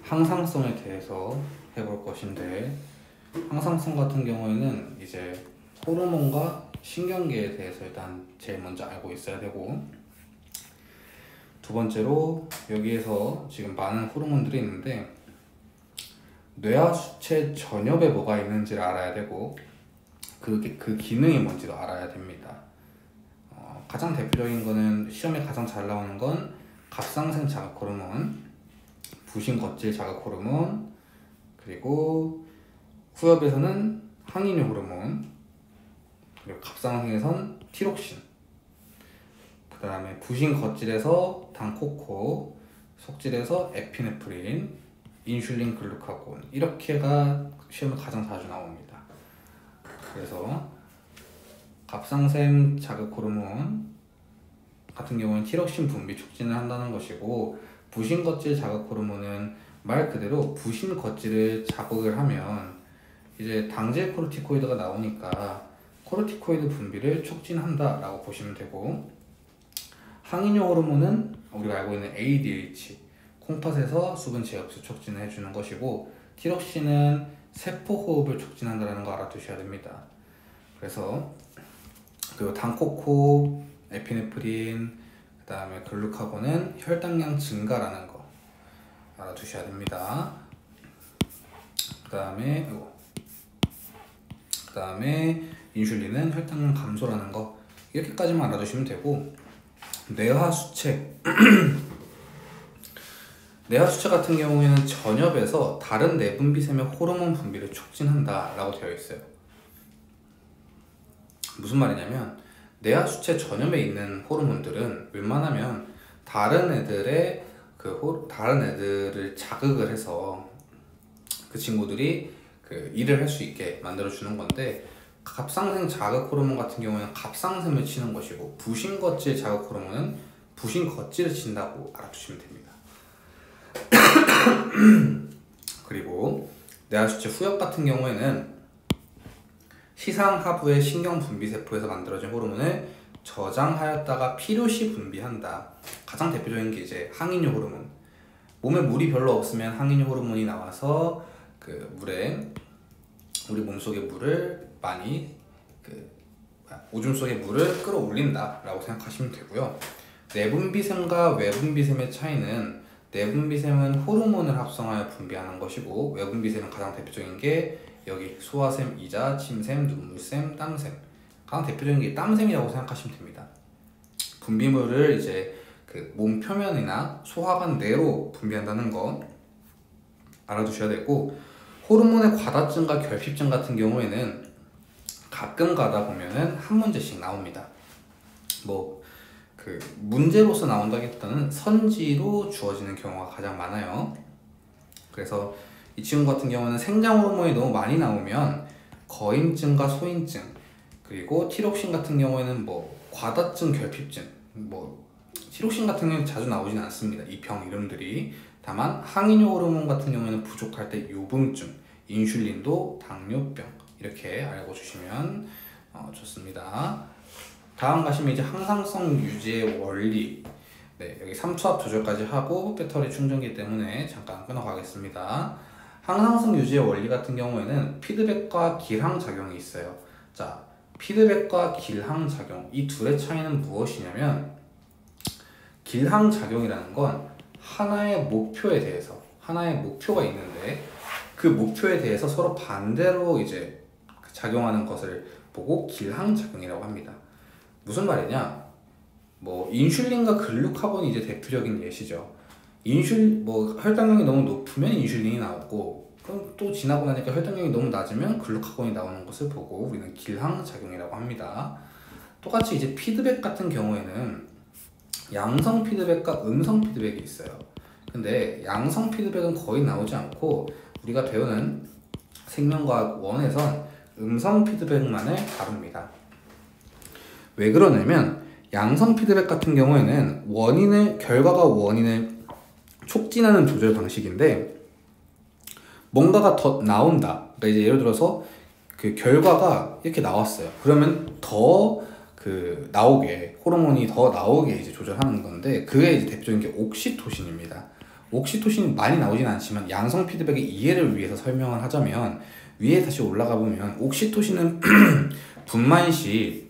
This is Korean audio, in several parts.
항상성에 대해서 해볼 것인데, 항상성 같은 경우에는 이제 호르몬과 신경계에 대해서 일단 제일 먼저 알고 있어야 되고, 두 번째로 여기에서 지금 많은 호르몬들이 있는데 뇌하수체 전엽에 뭐가 있는지를 알아야 되고, 그 기능이 뭔지도 알아야 됩니다. 가장 대표적인 거는 시험에 가장 잘 나오는 건 갑상생 자극 호르몬, 부신 겉질 자극 호르몬, 그리고 후엽에서는 항인효 호르몬, 그리고 갑상생에선 티록신, 그 다음에 부신 겉질에서 당코코, 속질에서 에피네프린, 인슐린 글루카곤, 이렇게가 시험에 가장 자주 나옵니다. 그래서 갑상샘 자극 호르몬 같은 경우는 티록신 분비 촉진을 한다는 것이고, 부신 겉질 자극 호르몬은 말 그대로 부신 겉질을 자극을 하면 이제 당질 코르티코이드가 나오니까 코르티코이드 분비를 촉진한다 라고 보시면 되고, 항인효 호르몬은 우리가 알고 있는 ADH, 콩팥에서 수분 제흡수 촉진을 해주는 것이고, 티록신은 세포 호흡을 촉진한다는 거 알아두셔야 됩니다. 그래서 그 당코코, 에피네프린, 그 다음에 글루카곤은 혈당량 증가라는 거 알아두셔야 됩니다. 그 다음에 인슐린은 혈당량 감소라는 거, 이렇게까지만 알아두시면 되고, 뇌하수체 뇌하수체 같은 경우에는 전엽에서 다른 내분비샘의 호르몬 분비를 촉진한다 라고 되어 있어요. 무슨 말이냐면 뇌하수체 전엽에 있는 호르몬들은 웬만하면 다른 애들의 다른 애들을 자극을 해서 그 친구들이 그 일을 할 수 있게 만들어 주는 건데, 갑상생 자극 호르몬 같은 경우는 갑상샘을 치는 것이고, 부신 겉질 자극 호르몬은 부신 겉질을 친다고 알아두시면 됩니다. 그리고 뇌하수체 후엽 같은 경우에는 시상 하부의 신경 분비 세포에서 만들어진 호르몬을 저장하였다가 필요시 분비한다. 가장 대표적인 게 이제 항인효 호르몬. 몸에 물이 별로 없으면 항인효 호르몬이 나와서 우리 몸속의 물을 많이 오줌 속의 물을 끌어올린다라고 생각하시면 되고요. 내분비샘과 외분비샘의 차이는, 내분비샘은 호르몬을 합성하여 분비하는 것이고, 외분비샘은 가장 대표적인 게 여기 소화샘, 이자, 침샘, 눈물샘, 땀샘. 가장 대표적인 게 땀샘이라고 생각하시면 됩니다. 분비물을 이제 그 몸 표면이나 소화관 내로 분비한다는 거 알아두셔야 되고, 호르몬의 과다증과 결핍증 같은 경우에는 가끔 가다 보면은 한 문제씩 나옵니다. 문제로서 나온다기보다는 선지로 주어지는 경우가 가장 많아요. 그래서 이 친구 같은 경우는 생장 호르몬이 너무 많이 나오면 거인증과 소인증, 그리고 티록신 같은 경우에는 과다증, 결핍증, 티록신 같은 경우는 자주 나오진 않습니다, 이 병 이름들이. 다만 항인효 호르몬 같은 경우에는 부족할 때 요붕증, 인슐린도 당뇨병, 이렇게 알고 주시면 좋습니다. 다음 가시면 이제 항상성 유지의 원리. 여기 삼투압 조절까지 하고 배터리 충전기 때문에 잠깐 끊어가겠습니다. 항상성 유지의 원리 같은 경우에는 피드백과 길항작용이 있어요. 자, 피드백과 길항작용, 이 둘의 차이는 무엇이냐면, 길항작용이라는 건 하나의 목표에 대해서, 하나의 목표가 있는데 그 목표에 대해서 서로 반대로 이제 작용하는 것을 보고 길항작용이라고 합니다. 무슨 말이냐? 인슐린과 글루카곤이 이제 대표적인 예시죠. 혈당량이 너무 높으면 인슐린이 나오고, 그럼 또 지나고 나니까 혈당량이 너무 낮으면 글루카곤이 나오는 것을 보고 우리는 길항작용이라고 합니다. 똑같이 이제 피드백 같은 경우에는 양성 피드백과 음성 피드백이 있어요. 근데 양성 피드백은 거의 나오지 않고, 우리가 배우는 생명과학 1에선 음성 피드백만을 다룹니다. 왜 그러냐면, 양성 피드백 같은 경우에는 결과가 원인을 촉진하는 조절 방식인데, 뭔가가 더 나온다. 그러니까 이제 예를 들어서 그 결과가 이렇게 나왔어요. 그러면 더 나오게, 호르몬이 더 나오게 이제 조절하는 건데, 그게 이제 대표적인 게 옥시토신입니다. 옥시토신이 많이 나오진 않지만 양성 피드백의 이해를 위해서 설명을 하자면, 위에 다시 올라가 보면 옥시토신은 분만 시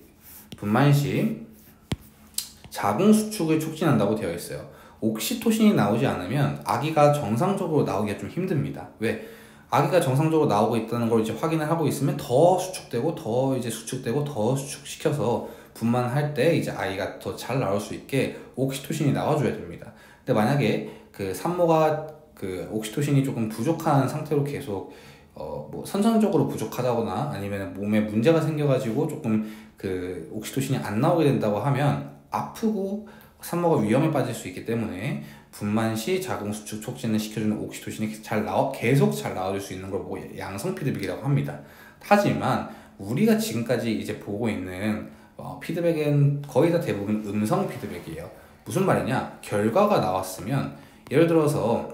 자궁 수축을 촉진한다고 되어 있어요. 옥시토신이 나오지 않으면 아기가 정상적으로 나오기가 좀 힘듭니다. 왜? 아기가 정상적으로 나오고 있다는 걸 이제 확인을 하고 있으면 더 수축되고 더 이제 수축되고 더 수축시켜서 분만할 때 이제 아이가 더 잘 나올 수 있게 옥시토신이 나와줘야 됩니다. 근데 만약에 그 산모가 그 옥시토신이 조금 부족한 상태로 계속 뭐 선천적으로 부족하다거나 아니면 몸에 문제가 생겨가지고 조금 그 옥시토신이 안 나오게 된다고 하면 아프고 산모가 위험에 빠질 수 있기 때문에 분만 시 자궁 수축 촉진을 시켜주는 옥시토신이 계속 잘 나와줄 수 있는 걸 보고 양성 피드백이라고 합니다. 하지만 우리가 지금까지 이제 보고 있는 피드백은 거의 다 대부분 음성 피드백이에요. 무슨 말이냐? 결과가 나왔으면 예를 들어서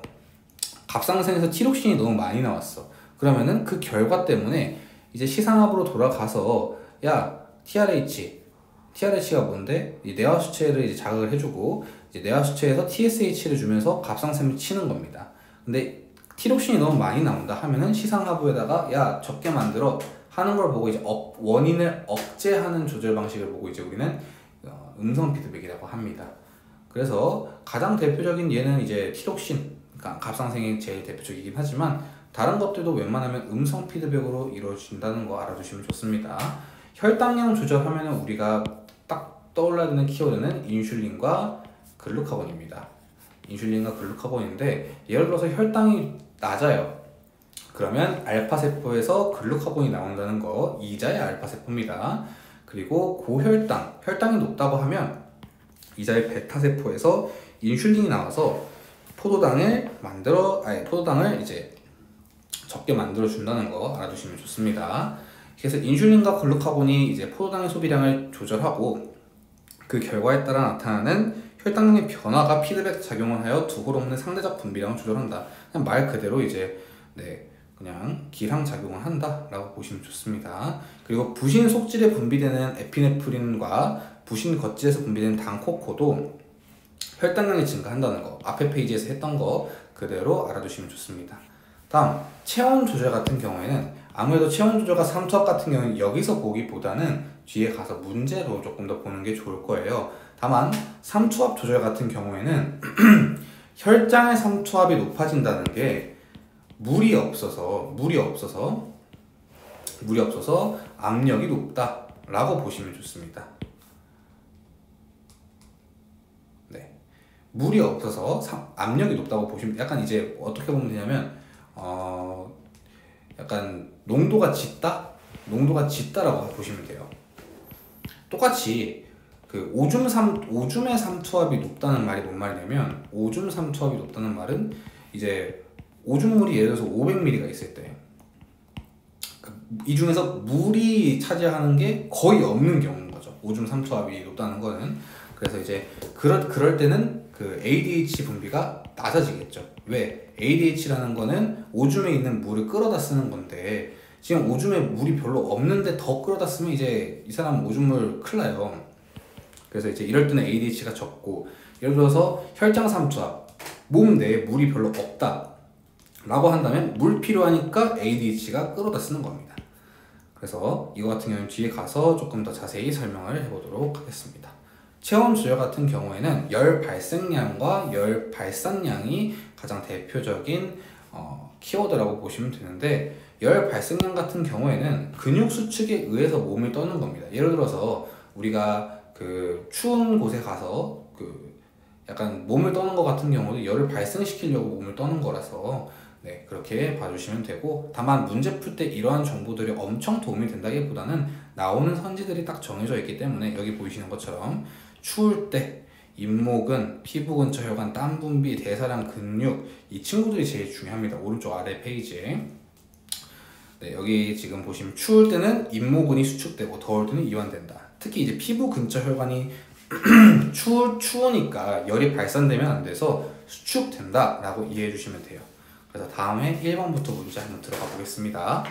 갑상선에서 티록신이 너무 많이 나왔어. 그러면은 그 결과 때문에 이제 시상합으로 돌아가서 야 TRH가 뭔데? 이 내화 수체를 이제 자극을 해주고 이제 내화 수체에서 TSH를 주면서 갑상선을 치는 겁니다. 근데 티록신이 너무 많이 나온다 하면은 시상하부에다가 야 적게 만들어 하는 걸 보고 이제 원인을 억제하는 조절 방식을 보고 이제 우리는 음성 피드백이라고 합니다. 그래서 가장 대표적인 예는 이제 티록신, 그러니까 갑상선이 제일 대표적이긴 하지만 다른 것들도 웬만하면 음성 피드백으로 이루어진다는 거 알아두시면 좋습니다. 혈당량 조절하면 우리가 딱 떠올라야 되는 키워드는 인슐린과 글루카곤입니다. 인슐린과 글루카곤인데 예를 들어서 혈당이 낮아요. 그러면 알파세포에서 글루카곤이 나온다는 거 이자의 알파세포입니다. 그리고 혈당이 높다고 하면 이자의 베타세포에서 인슐린이 나와서 포도당을 이제 적게 만들어 준다는 거 알아두시면 좋습니다. 그래서 인슐린과 글루카곤이 이제 포도당의 소비량을 조절하고 그 결과에 따라 나타나는 혈당량의 변화가 피드백 작용을 하여 두 호르몬의 상대적 분비량을 조절한다. 그냥 말 그대로 이제 그냥 기상 작용을 한다라고 보시면 좋습니다. 그리고 부신 속질에 분비되는 에피네프린과 부신 겉질에서 분비되는 당코코도 혈당량이 증가한다는 거 앞에 페이지에서 했던 거 그대로 알아두시면 좋습니다. 다음 체온 조절 같은 경우에는 아무래도 체온 조절과 삼투압 같은 경우는 여기서 보기보다는 뒤에 가서 문제로 조금 더 보는 게 좋을 거예요. 다만 삼투압 조절 같은 경우에는 혈장의 삼투압이 높아진다는 게 물이 없어서 압력이 높다라고 보시면 좋습니다. 네, 물이 없어서 압력이 높다고 보시면 약간 이제 어떻게 보면 되냐면 약간 농도가 짙다라고 보시면 돼요. 똑같이 그 오줌의 삼투압이 높다는 말이 뭔 말이냐면 오줌 삼투압이 높다는 말은 이제 오줌물이 예를 들어서 500ml가 있을 때 이 중에서 물이 차지하는 게 거의 없는 경우인 거죠. 오줌 삼투압이 높다는 거는. 그래서 이제 그럴 때는 그 ADH 분비가 낮아지겠죠. 왜? ADH라는 거는 오줌에 있는 물을 끌어다 쓰는 건데 지금 오줌에 물이 별로 없는데 더 끌어다 쓰면 이제 이 사람 오줌물 큰일 나요. 그래서 이제 이럴 때는 ADH가 적고 예를 들어서 혈장 삼투압 몸 내에 물이 별로 없다 라고 한다면 물 필요하니까 ADH가 끌어다 쓰는 겁니다. 그래서 이거 같은 경우는 뒤에 가서 조금 더 자세히 설명을 해보도록 하겠습니다. 체온 조절 같은 경우에는 열 발생량과 열 발산량이 가장 대표적인 키워드라고 보시면 되는데 열 발생량 같은 경우에는 근육 수축에 의해서 몸을 떠는 겁니다. 예를 들어서 우리가 그 추운 곳에 가서 그 약간 몸을 떠는 것 같은 경우도 열을 발생시키려고 몸을 떠는 거라서 네, 그렇게 봐주시면 되고 다만 문제 풀 때 이러한 정보들이 엄청 도움이 된다기보다는 나오는 선지들이 딱 정해져 있기 때문에 여기 보이시는 것처럼 추울 때 잇목은 피부 근처 혈관, 땀 분비, 대사량, 근육 이 친구들이 제일 중요합니다. 오른쪽 아래 페이지에 네, 여기 지금 보시면 추울 때는 잇목근이 수축되고 더울 때는 이완된다. 특히 이제 피부 근처 혈관이 추우니까 열이 발산되면 안 돼서 수축된다 라고 이해해 주시면 돼요. 그래서 다음에 1번부터 문제 한번 들어가 보겠습니다.